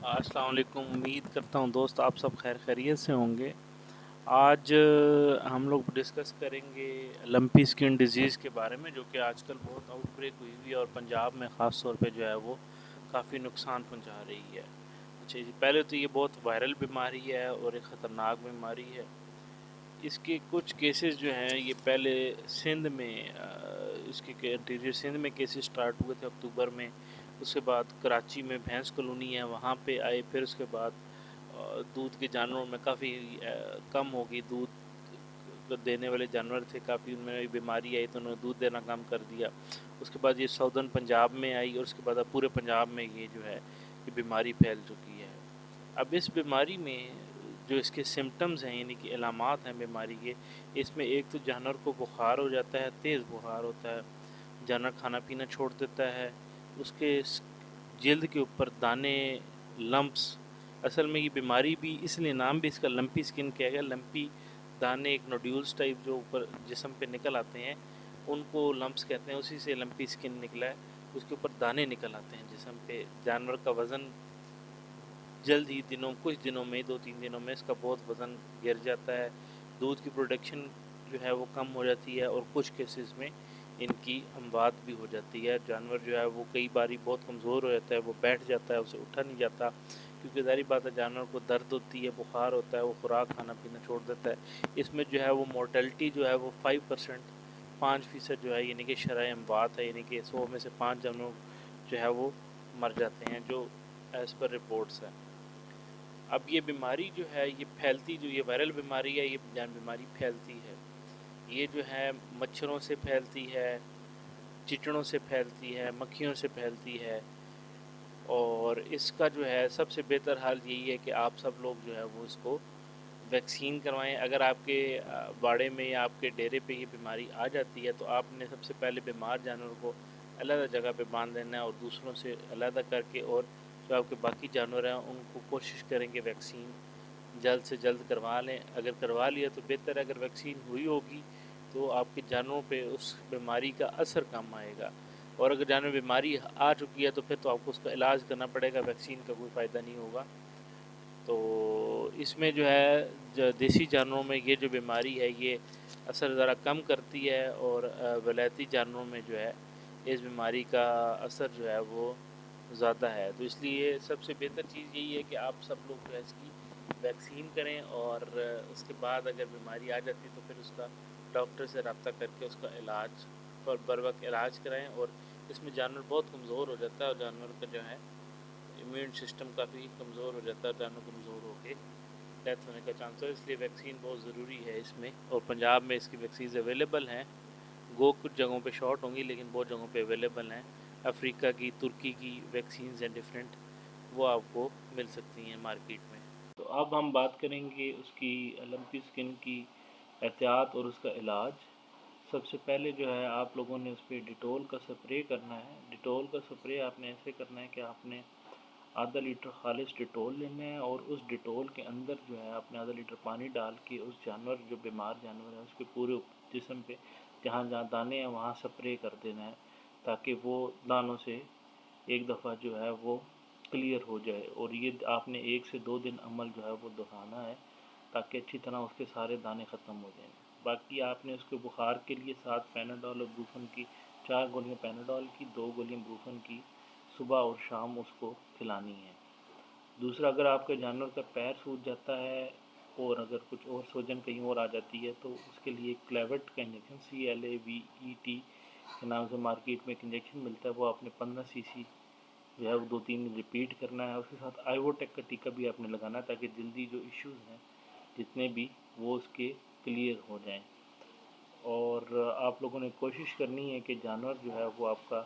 السلام علیکم، امید کرتا ہوں دوست آپ سب خیر خیریت سے ہوں گے۔ آج ہم لوگ ڈسکس کریں گے لمپی اسکن ڈیزیز کے بارے میں، جو کہ آج کل بہت آؤٹ بریک ہوئی ہوئی ہے اور پنجاب میں خاص طور پہ جو ہے وہ کافی نقصان پہنچا رہی ہے۔ اچھا جی، پہلے تو یہ بہت وائرل بیماری ہے اور ایک خطرناک بیماری ہے۔ اس کے کچھ کیسز جو ہیں یہ پہلے سندھ میں اس کے انٹیریئر سندھ میں کیسز سٹارٹ ہوئے تھے اکتوبر میں، اس کے بعد کراچی میں بھینس کالونی ہے وہاں پہ آئے، پھر اس کے بعد دودھ کے جانوروں میں کافی کم ہوگی، دودھ دینے والے جانور تھے کافی، ان میں بیماری آئی تو انہوں نے دودھ دینا کم کر دیا۔ اس کے بعد یہ ساؤدرن پنجاب میں آئی اور اس کے بعد اب پورے پنجاب میں یہ جو ہے یہ بیماری پھیل چکی ہے۔ اب اس بیماری میں جو اس کے سمٹمز ہیں یعنی کہ علامات ہیں بیماری کے، اس میں ایک تو جانور کو بخار ہو جاتا ہے، تیز بخار ہوتا ہے، جانور کھانا پینا چھوڑ دیتا ہے، اس کے جلد کے اوپر دانے، لمپس، اصل میں یہ بیماری بھی اس لیے نام بھی اس کا لمپی سکن کیا گیا، لمپی دانے ایک نوڈیولز ٹائپ جو اوپر جسم پہ نکل آتے ہیں ان کو لمپس کہتے ہیں، اسی سے لمپی سکن نکلا ہے۔ اس کے اوپر دانے نکل آتے ہیں جسم پہ، جانور کا وزن جلد ہی کچھ دنوں میں 2-3 دنوں میں اس کا بہت وزن گر جاتا ہے، دودھ کی پروڈکشن جو ہے وہ کم ہو جاتی ہے اور کچھ کیسز میں ان کی اموات بھی ہو جاتی ہے۔ جانور جو ہے وہ کئی باری بہت کمزور ہو جاتا ہے، وہ بیٹھ جاتا ہے، اسے اٹھا نہیں جاتا، کیونکہ ظاہری بات ہے جانور کو درد ہوتی ہے، بخار ہوتا ہے، وہ خوراک کھانا پینا چھوڑ دیتا ہے۔ اس میں جو ہے وہ مورٹلٹی جو ہے وہ 5%، 5% جو ہے یعنی کہ شرح اموات ہے، یعنی کہ 100 میں سے 5 جانور جو ہے وہ مر جاتے ہیں، جو ایز پر رپورٹس ہیں۔ اب یہ بیماری جو ہے یہ پھیلتی، جو یہ وائرل بیماری ہے، یہ بیماری پھیلتی ہے، یہ جو ہے مچھروں سے پھیلتی ہے، چچڑوں سے پھیلتی ہے، مکھیوں سے پھیلتی ہے، اور اس کا جو ہے سب سے بہتر حال یہی ہے کہ آپ سب لوگ جو ہے وہ اس کو ویکسین کروائیں۔ اگر آپ کے باڑے میں یا آپ کے ڈیرے پہ یہ بیماری آ جاتی ہے تو آپ نے سب سے پہلے بیمار جانور کو علیحدہ جگہ پہ باندھ دینا ہے اور دوسروں سے علیحدہ کر کے، اور جو آپ کے باقی جانور ہیں ان کو کوشش کریں کہ ویکسین جلد سے جلد کروا لیں۔ اگر کروا لیا تو بہتر ہے، اگر ویکسین ہوئی ہوگی تو آپ کے جانوروں پہ اس بیماری کا اثر کم آئے گا، اور اگر جانور بیماری آ چکی ہے تو پھر تو آپ کو اس کا علاج کرنا پڑے گا، ویکسین کا کوئی فائدہ نہیں ہوگا۔ تو اس میں جو ہے دیسی جانوروں میں یہ جو بیماری ہے یہ اثر ذرا کم کرتی ہے، اور ولایتی جانوروں میں جو ہے اس بیماری کا اثر جو ہے وہ زیادہ ہے۔ تو اس لیے سب سے بہتر چیز یہی ہے کہ آپ سب لوگ جو ہے اس کی ویکسین کریں، اور اس کے بعد اگر بیماری آ جاتی تو پھر اس کا ڈاکٹر سے رابطہ کر کے اس کا علاج پر بر وقت علاج کرائیں۔ اور اس میں جانور بہت کمزور ہو جاتا ہے اور جانور کا جو ہے امیون سسٹم کافی کمزور ہو جاتا ہے، جانور کمزور ہو کے ڈیتھ ہونے کا چانس ہے، اس لیے ویکسین بہت ضروری ہے اس میں، اور پنجاب میں اس کی ویکسینز اویلیبل ہیں، کچھ جگہوں پہ شارٹ ہوں گی لیکن بہت جگہوں پہ اویلیبل ہیں۔ افریقہ کی، ترکی کی ویکسینز ہیں ڈیفرنٹ، وہ آپ کو مل سکتی ہیں مارکیٹ میں۔ تو اب ہم بات کریں گے اس کی لمپی سکن کی احتیاط اور اس کا علاج۔ سب سے پہلے جو ہے آپ لوگوں نے اس پہ ڈیٹول کا سپرے کرنا ہے۔ ڈیٹول کا سپرے آپ نے ایسے کرنا ہے کہ آپ نے آدھا لیٹر خالص ڈیٹول لینا ہے، اور اس ڈیٹول کے اندر جو ہے آپ نے آدھا لیٹر پانی ڈال کے اس جانور جو بیمار جانور ہے اس کے پورے جسم پہ جہاں جہاں دانے ہیں وہاں سپرے کر دینا ہے، تاکہ وہ دانوں سے ایک دفعہ جو ہے وہ کلیئر ہو جائے۔ اور یہ آپ نے 1 سے 2 دن عمل جو ہے وہ دہرانا ہے تاکہ اچھی طرح اس کے سارے دانے ختم ہو جائیں۔ باقی آپ نے اس کے بخار کے لیے 7 پیناڈول اور بروفن کی 4 گولیاں پیناڈول کی، 2 گولیاں بروفن کی صبح اور شام اس کو کھلانی ہے۔ دوسرا، اگر آپ کے جانور کا پیر سوج جاتا ہے اور اگر کچھ اور سوجن کہیں اور آ جاتی ہے تو اس کے لیے کلیوٹ کا انجیکشن CLAVET کے نام سے مارکیٹ میں ایک انجیکشن ملتا ہے، وہ آپ نے 15 cc جو ہے وہ 2-3 دن ریپیٹ کرنا ہے۔ اس کے ساتھ آئیووٹیک کا ٹیکا بھی آپ نے لگانا ہے تاکہ جلدی جو ایشوز ہیں جتنے بھی وہ اس کے کلیئر ہو جائیں۔ اور آپ لوگوں نے کوشش کرنی ہے کہ جانور جو ہے وہ آپ کا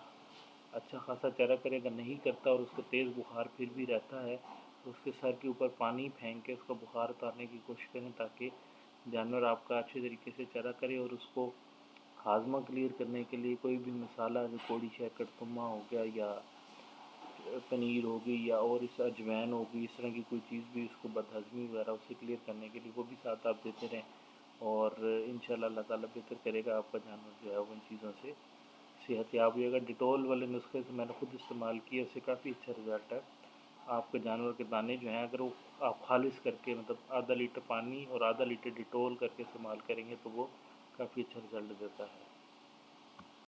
اچھا خاصا چارہ کرے، اگر نہیں کرتا اور اس کو تیز بخار پھر بھی رہتا ہے تو اس کے سر کے اوپر پانی پھینک کے اس کا بخار اتارنے کی کوشش کریں تاکہ جانور آپ کا اچھے طریقے سے چارہ کرے۔ اور اس کو ہاضمہ کلیئر کرنے کے لیے کوئی بھی مسالہ جو کوڑی شہکڑ تما ہو گیا یا پنیر ہوگی یا اور اس اجوائن ہوگی، اس طرح کی کوئی چیز بھی اس کو بدہضمی وغیرہ اسے کلیئر کرنے کے لیے وہ بھی ساتھ آپ دیتے رہیں، اور انشاءاللہ اللہ تعالیٰ بہتر کرے گا، آپ کا جانور جو ہے وہ ان چیزوں سے صحت یاب ہوئے گا۔ ڈیٹول والے نسخے سے میں نے خود استعمال کیا، اس سے کافی اچھا رزلٹ ہے۔ آپ کے جانور کے دانے جو ہیں اگر وہ آپ خالص کر کے مطلب آدھا لیٹر پانی اور آدھا لیٹر ڈیٹول کر کے استعمال کریں گے تو وہ کافی اچھا رزلٹ دیتا ہے۔